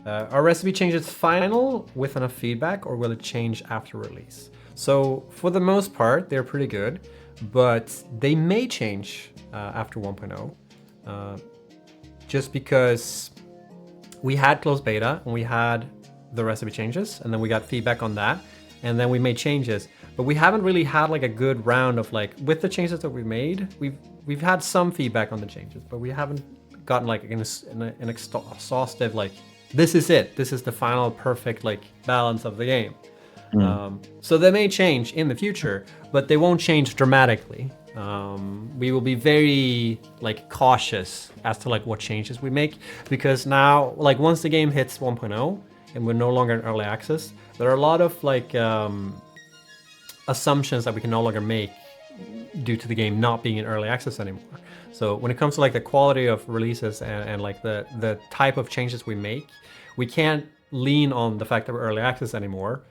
Are recipe changes final with enough feedback, or will it change after release? So for the most part, they're pretty good, but they may change after 1.0, just because we had closed beta and we had the recipe changes, and then we got feedback on that, and then we made changes. But we haven't really had like a good round of like, with the changes that we made, we've had some feedback on the changes, but we haven't gotten like an exhaustive like, this is it. This is the final perfect like balance of the game. So they may change in the future, but they won't change dramatically. We will be very like cautious as to like what changes we make, because now like once the game hits 1.0 and we're no longer in early access, there are a lot of like assumptions that we can no longer make due to the game not being in early access anymore. So when it comes to like the quality of releases and like the type of changes we make, we can't lean on the fact that we're early access anymore.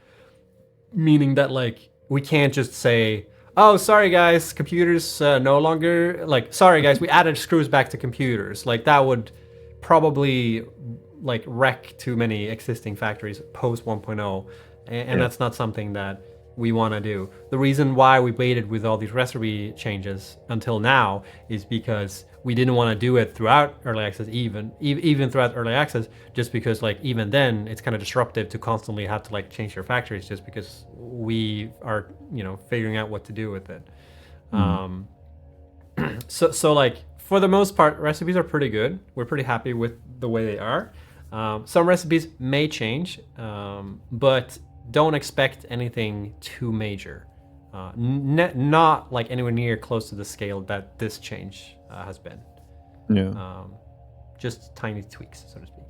Meaning that like we can't just say, oh, sorry guys, computers no longer, like, sorry guys, we added screws back to computers. Like that would probably like wreck too many existing factories post 1.0, and that's not something that we want to do. The reason why we waited with all these recipe changes until now is because we didn't want to do it throughout early access, even throughout early access, just because like even then it's kind of disruptive to constantly have to like change your factories, just because we are, you know, figuring out what to do with it. So like for the most part, recipes are pretty good. We're pretty happy with the way they are. Some recipes may change, but don't expect anything too major. Not like anywhere near close to the scale that this change has been. Yeah. Just tiny tweaks, so to speak.